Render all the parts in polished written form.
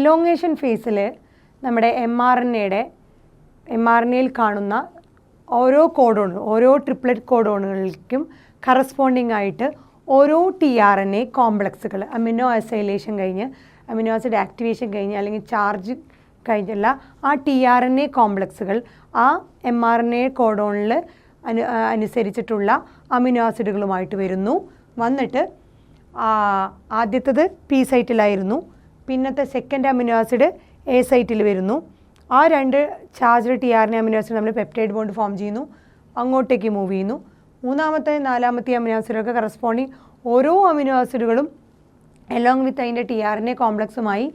Elongation ഫേസിൽ നമ്മുടെ M R N എയിൽ കാണുന്ന ഓരോ കോഡോണുകൾ, ഓരോ ട്രിപ്ലറ്റ് കോഡോണുകൾക്കും കറസ്പോണ്ടിങ് ആയിട്ട് ഓരോ tRNA കോംപ്ലക്സുകൾ അമിനോ അസൈലേഷൻ കഴിഞ്ഞ് അമിനോ ആസിഡ് ആക്ടിവേഷൻ കഴിഞ്ഞ് അല്ലെങ്കിൽ ചാർജ് കഴിഞ്ഞുള്ള ആ tRNA കോംപ്ലക്സുകൾ ആ mRNA കോഡോണിൽ അനുസരിച്ചിട്ടുള്ള അമിനോ ആസിഡുകളുമായിട്ട് വരുന്നു. വന്നിട്ട് ആദ്യത്തേത് പി സൈറ്റിലായിരുന്നു, പിന്നത്തെ സെക്കൻഡ് അമിനോ ആസിഡ് എ സൈറ്റിൽ വരുന്നു. ആ രണ്ട് ചാർജ്ഡ് tRNA അമിനോ ആസിഡ് നമ്മൾ പെപ്റ്റൈഡ് ബോണ്ട് ഫോം ചെയ്യുന്നു, അങ്ങോട്ടേക്ക് മൂവ് ചെയ്യുന്നു. മൂന്നാമത്തെ നാലാമത്തെ അമിനോ ആസിഡൊക്കെ കറസ്പോണ്ടിങ് ഓരോ അമിനോ ആസിഡുകളും എലോങ് വിത്ത് അതിൻ്റെ tRNA കോംപ്ലക്സുമായി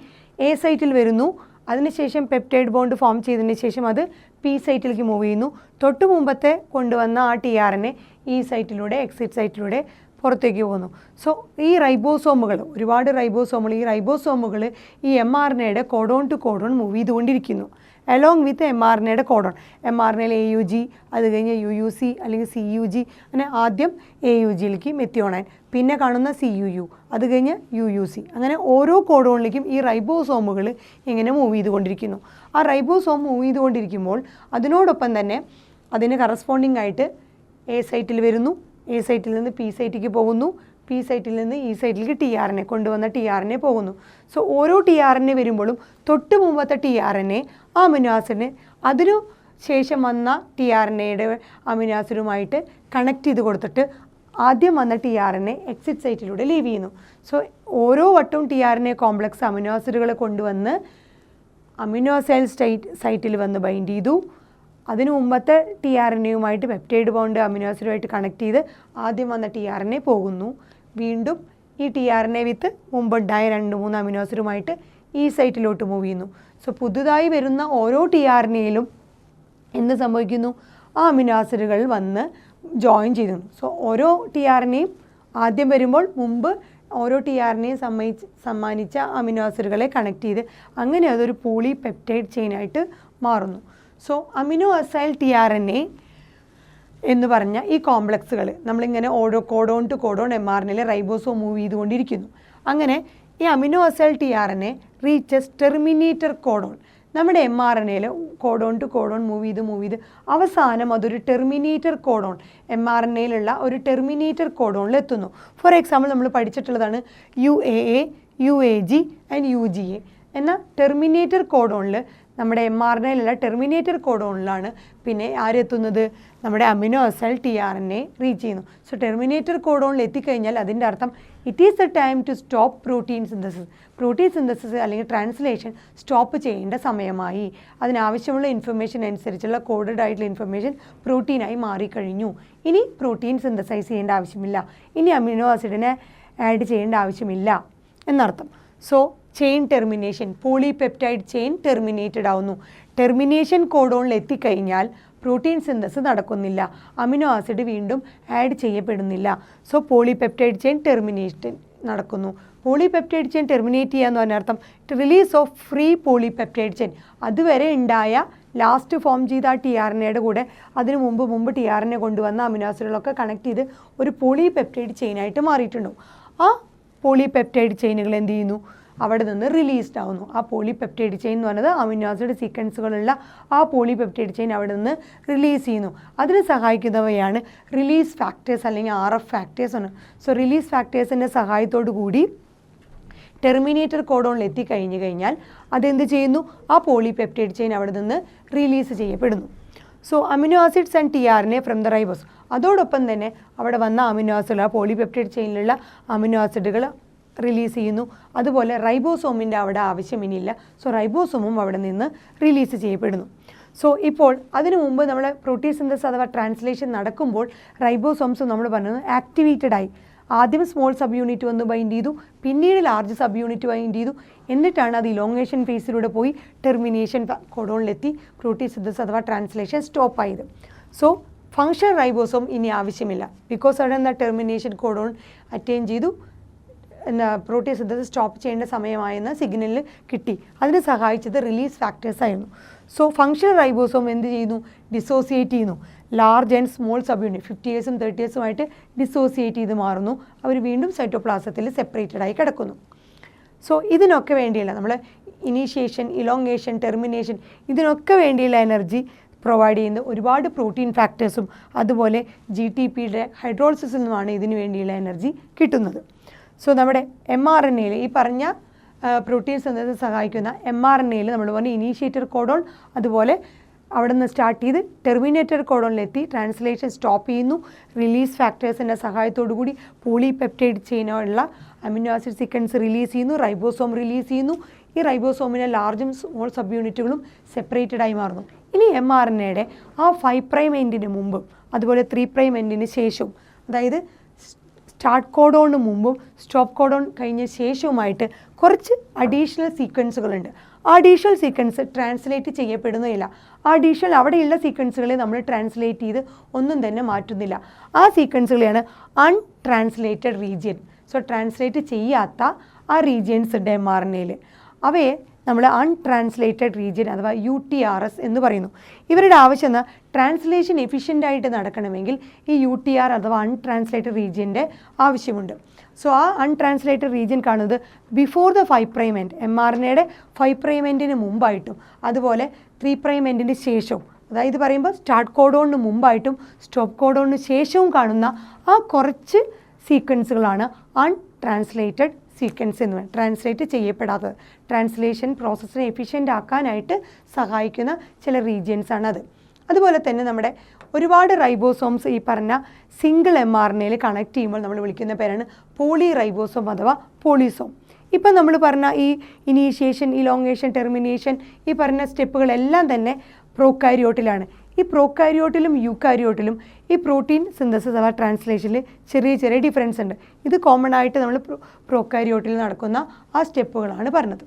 എ സൈറ്റിൽ വരുന്നു. അതിനുശേഷം പെപ്റ്റൈഡ് ബോണ്ട് ഫോം ചെയ്തതിന് ശേഷം അത് പി സൈറ്റിലേക്ക് മൂവ് ചെയ്യുന്നു. തൊട്ട് മുമ്പത്തെ കൊണ്ടുവന്ന ആ tRNA ഈ സൈറ്റിലൂടെ എക്സിറ്റ് സൈറ്റിലൂടെ പുറത്തേക്ക് പോകുന്നു. സോ ഈ റൈബോസോമുകൾ, ഒരുപാട് റൈബോസോമുകൾ, ഈ റൈബോസോമുകൾ ഈ mRNAയുടെ കോഡോൺ ടു കോഡോൺ മൂവ് ചെയ്തുകൊണ്ടിരിക്കുന്നു അലോങ് വിത്ത് mRNAയുടെ കോഡോൺ. mRNAയിൽ AUG, അത് കഴിഞ്ഞ് UUC അല്ലെങ്കിൽ CUG, അങ്ങനെ ആദ്യം AUGയിലേക്ക് മെത്തിയോണൈൻ, പിന്നെ കാണുന്ന CUU, അത് കഴിഞ്ഞ് UUC, അങ്ങനെ ഓരോ കോഡോണിലേക്കും ഈ റൈബോസോമുകൾ ഇങ്ങനെ മൂവ് ചെയ്തുകൊണ്ടിരിക്കുന്നു. ആ റൈബോസോം മൂവ് ചെയ്തുകൊണ്ടിരിക്കുമ്പോൾ അതിനോടൊപ്പം തന്നെ അതിന് കറസ്പോണ്ടിങ് ആയിട്ട് എ സൈറ്റിൽ വരുന്നു, എ സൈറ്റിൽ നിന്ന് പി സൈറ്റിലേക്ക് പോകുന്നു, പി സൈറ്റിൽ നിന്ന് ഈ സൈറ്റിലേക്ക് tRNA കൊണ്ടുവന്ന tRNA പോകുന്നു. സോ ഓരോ tRNA വരുമ്പോഴും തൊട്ട് മുമ്പത്തെ tRNA ആ അമിനോ ആസിഡിനെ അതിനു ശേഷം വന്ന tRNAയുടെ അമിനോ ആസിഡുമായിട്ട് കണക്ട് ചെയ്ത് കൊടുത്തിട്ട് ആദ്യം വന്ന tRNA എക്സിറ്റ് സൈറ്റിലൂടെ ലീവ് ചെയ്യുന്നു. സോ ഓരോ വട്ടവും tRNA കോംപ്ലക്സ് അമിനോ ആസിഡുകളെ കൊണ്ടുവന്ന് അമിനോ സെൽ സൈറ്റിൽ വന്ന് ബൈൻഡ് ചെയ്തു. അതിന് മുമ്പത്തെ tRNAയുമായിട്ട് പെപ്റ്റൈഡ് ബോണ്ട് അമിനോ ആസിഡുമായിട്ട് കണക്ട് ചെയ്ത് ആദ്യം വന്ന tRNA പോകുന്നു. വീണ്ടും ഈ tRNA വിത്ത് മുമ്പുണ്ടായ 2-3 അമിനോ ആസിഡുമായിട്ട് ഈ സൈറ്റിലോട്ട് മൂവ് ചെയ്യുന്നു. സോ പുതുതായി വരുന്ന ഓരോ tRNAയിലും എന്ത് സംഭവിക്കുന്നു? ആ അമിനോ ആസിഡുകൾ വന്ന് ജോയിൻ ചെയ്യുന്നു. സോ ഓരോ tRNAയും ആദ്യം വരുമ്പോൾ മുമ്പ് ഓരോ tRNAയും സമ്മാനിച്ച അമിനോ ആസിഡുകളെ കണക്ട് ചെയ്ത് അങ്ങനെ അതൊരു പോളിപെപ്റ്റൈഡ് ചെയിനായിട്ട് മാറുന്നു. സോ അമിനോ അസൈൽ tRNA എന്ന് പറഞ്ഞ ഈ കോംപ്ലക്സുകൾ നമ്മളിങ്ങനെ ഓരോ കോഡോൺ ടു കോഡോൺ mRNAയിലെ റൈബോസോം മൂവ് ചെയ്തുകൊണ്ടിരിക്കുന്നു. അങ്ങനെ ഈ amino acyl tRNA reaches terminator codon. നമ്മുടെ mRNAയിൽ കോഡോൺ ടു കോഡോൺ മൂവ് ചെയ്ത് അവസാനം അതൊരു ടെർമിനേറ്റർ കോഡോൺ, mRNAയിലുള്ള ഒരു ടെർമിനേറ്റർ കോഡോണിൽ എത്തുന്നു. ഫോർ എക്സാമ്പിൾ നമ്മൾ പഠിച്ചിട്ടുള്ളതാണ് UAA, UAG ആൻഡ് UGA എന്ന ടെർമിനേറ്റർ കോഡോണിൽ നമ്മുടെ mRNAയിലുള്ള ടെർമിനേറ്റർ കോഡോണിലാണ് പിന്നെ ആരെത്തുന്നത്? നമ്മുടെ അമിനോ അസൈൽ tRNA റീച്ച് ചെയ്യുന്നു. സോ ടെർമിനേറ്റർ കോഡോണിൽ എത്തിക്കഴിഞ്ഞാൽ അതിൻ്റെ അർത്ഥം it is the time to stop protein synthesis. Protein synthesis അല്ലെങ്കിൽ ട്രാൻസ്ലേഷൻ സ്റ്റോപ്പ് ചെയ്യേണ്ട സമയമായി. അതിനാവശ്യമുള്ള ഇൻഫർമേഷൻ അനുസരിച്ചുള്ള കോഡഡ് ആയിട്ടുള്ള ഇൻഫർമേഷൻ പ്രോട്ടീനായി മാറിക്കഴിഞ്ഞു. ഇനി പ്രോട്ടീൻ സിന്തസൈസ് ചെയ്യേണ്ട ആവശ്യമില്ല, ഇനി അമിനോ ആസിഡിനെ ആഡ് ചെയ്യേണ്ട ആവശ്യമില്ല എന്നർത്ഥം. So chain termination, polypeptide chain terminated ആവുന്നു. ടെർമിനേഷൻ കോഡോണിൽ എത്തിക്കഴിഞ്ഞാൽ പ്രോട്ടീൻ സിന്തസിസ് നടക്കുന്നില്ല, അമിനോ ആസിഡ് വീണ്ടും ആഡ് ചെയ്യപ്പെടുന്നില്ല. സോ പോളിപെപ്റ്റൈഡ് ചെയിൻ ടെർമിനേഷൻ നടക്കുന്നു. പോളിപെപ്റ്റൈഡ് ചെയിൻ ടെർമിനേറ്റ് ചെയ്യുക എന്ന് പറഞ്ഞർത്ഥം release of free polypeptide chain. അതുവരെ ഉണ്ടായ ലാസ്റ്റ് ഫോം ചെയ്ത ആ tRNAയുടെ കൂടെ അതിന് മുമ്പ് tRNA കൊണ്ടുവന്ന അമിനോ ആസിഡുകളൊക്കെ കണക്ട് ചെയ്ത് ഒരു പോളിപെപ്റ്റൈഡ് ചെയിനായിട്ട് മാറിയിട്ടുണ്ടാവും. ആ പോളിപെപ്റ്റൈഡ് ചെയിനുകൾ എന്ത് ചെയ്യുന്നു? അവിടെ നിന്ന് റിലീസ്ഡ് ആവുന്നു. ആ പോളിപെപ്റ്റൈഡ് ചെയിൻ എന്ന് പറയുന്നത് അമിനോ ആസിഡ് സീക്വൻസുകളുള്ള ആ പോളിപെപ്റ്റൈഡ് ചെയിൻ അവിടെ നിന്ന് റിലീസ് ചെയ്യുന്നു. അതിന് സഹായിക്കുന്നവയാണ് റിലീസ് ഫാക്ടേഴ്സ് അല്ലെങ്കിൽ RF ഫാക്ടേഴ്സ് ആണ്. സോ റിലീസ് ഫാക്ടേഴ്സിൻ്റെ സഹായത്തോടു കൂടി ടെർമിനേറ്റർ കോഡോണിൽ എത്തിക്കഴിഞ്ഞു കഴിഞ്ഞാൽ അതെന്ത് ചെയ്യുന്നു? ആ പോളിപെപ്റ്റൈഡ് ചെയിൻ അവിടെ നിന്ന് റിലീസ് ചെയ്യപ്പെടുന്നു. So amino acids and tRNA from the ribose. അതോടൊപ്പം തന്നെ അവിടെ വന്ന അമിനോ ആസിഡ്, ആ പോളിപെപ്റ്റൈഡ് ചെയിനിലുള്ള അമിനോ ആസിഡുകൾ റിലീസ് ചെയ്യുന്നു. അതുപോലെ റൈബോസോമിൻ്റെ അവിടെ ആവശ്യമിനില്ല. സോ റൈബോസോമും അവിടെ നിന്ന് റിലീസ് ചെയ്യപ്പെടുന്നു. സോ ഇപ്പോൾ അതിനു മുമ്പ് നമ്മൾ പ്രോട്ടീൻ സിന്തസിസ് അഥവാ ട്രാൻസ്ലേഷൻ നടക്കുമ്പോൾ റൈബോസോംസ് നമ്മൾ പറഞ്ഞത് ആക്ടിവേറ്റഡ് ആയി. ആദ്യം സ്മോൾ സബ് യൂണിറ്റ് വന്ന് ബൈൻഡ് ചെയ്തു, പിന്നീട് ലാർജ് സബ് യൂണിറ്റ് ബൈൻഡ് ചെയ്തു, എന്നിട്ടാണ് അത് ഇലോങ്ങേഷൻ ഫേസിലൂടെ പോയി ടെർമിനേഷൻ കോഡോണിലെത്തി പ്രോട്ടീൻ സിന്തസിസ് അഥവാ ട്രാൻസ്ലേഷൻ സ്റ്റോപ്പ് ആയത്. സോ ഫങ്ഷൻ റൈബോസോം ഇനി ആവശ്യമില്ല, ബിക്കോസ് അവിടെ എന്താ ടെർമിനേഷൻ കോഡോൺ അറ്റൈൻ ചെയ്തു, പ്രോട്ടീൻ സിന്തസിസ് സ്റ്റോപ്പ് ചെയ്യേണ്ട സമയമായെന്ന സിഗ്നലിൽ കിട്ടി. അതിന് സഹായിച്ചത് റിലീസ് ഫാക്ടേഴ്സ് ആയിരുന്നു. സോ ഫങ്ഷണൽ റൈബോസോം എന്ത് ചെയ്യുന്നു? ഡിസോസിയേറ്റ് ചെയ്യുന്നു. Large and small subunit 50Sഉം 30Sഉമായിട്ട് ഡിസോസിയേറ്റ് ചെയ്ത് മാറുന്നു. അവർ വീണ്ടും സൈറ്റോപ്ലാസത്തിൽ സെപ്പറേറ്റഡ് ആയി കിടക്കുന്നു. സോ ഇതിനൊക്കെ വേണ്ടിയുള്ള നമ്മൾ ഇനീഷ്യേഷൻ, ഇലോങ്ങേഷൻ, ടെർമിനേഷൻ ഇതിനൊക്കെ വേണ്ടിയുള്ള എനർജി പ്രൊവൈഡ് ചെയ്യുന്ന ഒരുപാട് പ്രോട്ടീൻ ഫാക്ടേഴ്സും അതുപോലെ GTPയുടെ ഹൈഡ്രോളിസിസിൽ നിന്നുമാണ് ഇതിനു വേണ്ടിയുള്ള എനർജി കിട്ടുന്നത്. സോ നമ്മുടെ mRNAയിൽ ഈ പറഞ്ഞ പ്രോട്ടീൻ സിന്തസിസ് സഹായിക്കുന്ന mRNAയിൽ നമ്മൾ പറഞ്ഞ ഇനീഷ്യേറ്റർ കോഡോൺ അതുപോലെ അവിടെ നിന്ന് സ്റ്റാർട്ട് ചെയ്ത് ടെർമിനേറ്റർ കോഡോണിലെത്തി ട്രാൻസ്ലേഷൻ സ്റ്റോപ്പ് ചെയ്യുന്നു. റിലീസ് ഫാക്ടേഴ്സിൻ്റെ സഹായത്തോടു കൂടി പോളിപെപ്റ്റൈഡ് ചെയിനുള്ള അമിനോ ആസിഡ് സീക്വൻസ് റിലീസ് ചെയ്യുന്നു, റൈബോസോം റിലീസ് ചെയ്യുന്നു. ഈ റൈബോസോമിനെ ലാർജും സ്മോൾ സബ് യൂണിറ്റുകളും സെപ്പറേറ്റഡ് ആയി മാറുന്നു. ഇനി mRNAയുടെ ആ 5' എൻഡിന് മുമ്പും അതുപോലെ 3' എൻഡിന് ശേഷവും, അതായത് സ്റ്റാർട്ട് കോഡോണിന് മുമ്പും സ്റ്റോപ്പ് കോഡോൺ കഴിഞ്ഞ ശേഷവുമായിട്ട് കുറച്ച് അഡീഷണൽ സീക്വൻസുകളുണ്ട്. ആ അഡീഷണൽ സീക്വൻസ് ട്രാൻസ്ലേറ്റ് ചെയ്യപ്പെടുന്നില്ല. ആ അഡീഷണൽ അവിടെയുള്ള സീക്വൻസുകളെ നമ്മൾ ട്രാൻസ്ലേറ്റ് ചെയ്ത് ഒന്നും തന്നെ മാറ്റുന്നില്ല. ആ സീക്വൻസുകളെയാണ് അൺട്രാൻസ്ലേറ്റഡ് റീജിയൻ. സോ ട്രാൻസ്ലേറ്റ് ചെയ്യാത്ത ആ റീജിയൻസ് ഉണ്ട് mRNAയിൽ. അവയെ നമ്മൾ അൺട്രാൻസ്ലേറ്റഡ് റീജിയൻ അഥവാ UTRS എന്ന് പറയുന്നു. ഇവരുടെ ആവശ്യം എന്നാൽ ട്രാൻസ്ലേഷൻ എഫിഷ്യൻ്റായിട്ട് നടക്കണമെങ്കിൽ ഈ UTR അഥവാ അൺട്രാൻസ്ലേറ്റഡ് റീജിയൻ്റെ ആവശ്യമുണ്ട്. സോ ആ അൺട്രാൻസ്ലേറ്റഡ് റീജിയൻ കാണുന്നത് ബിഫോർ ദ 5' എൻഡ്, mRNAയുടെ 5' എൻഡിന് മുമ്പായിട്ടും അതുപോലെ 3' എൻഡിന് ശേഷവും, അതായത് പറയുമ്പോൾ സ്റ്റാർട്ട് കോഡോണിന് മുമ്പായിട്ടും സ്റ്റോപ്പ് കോഡോണിന് ശേഷവും കാണുന്ന ആ കുറച്ച് സീക്വൻസുകളാണ് അൺട്രാൻസ്ലേറ്റഡ് സീക്വൻസ് എന്ന് പറയുന്നത്. ട്രാൻസ്ലേറ്റ് ചെയ്യപ്പെടാത്തത്, ട്രാൻസ്ലേഷൻ പ്രോസസ്സിനെ എഫിഷ്യൻ്റ് ആക്കാനായിട്ട് സഹായിക്കുന്ന ചില റീജിയൻസാണ് അത്. അതുപോലെ തന്നെ നമ്മുടെ ഒരുപാട് റൈബോസോംസ് ഈ പറഞ്ഞ സിംഗിൾ mRNAയിൽ കണക്ട് ചെയ്യുമ്പോൾ നമ്മൾ വിളിക്കുന്ന പേരാണ് പോളി റൈബോസോം അഥവാ പോളിസോം. ഇപ്പം നമ്മൾ പറഞ്ഞ ഈ ഇനീഷ്യേഷൻ, ഇലോങ്ങേഷൻ, ടെർമിനേഷൻ ഈ പറഞ്ഞ സ്റ്റെപ്പുകളെല്ലാം തന്നെ പ്രോകാരിയോട്ടിലാണ്. ഈ പ്രോകാരിയോട്ടിലും യൂകാരിയോട്ടിലും ഈ പ്രോട്ടീൻ സിന്തസിസ് അഥവാ ട്രാൻസ്ലേഷനിൽ ചെറിയ ചെറിയ ഡിഫറൻസ് ഉണ്ട്. ഇത് കോമൺ ആയിട്ട് നമ്മൾ പ്രോകാരിയോട്ടിൽ നടക്കുന്ന ആ സ്റ്റെപ്പുകളാണ് പറഞ്ഞത്.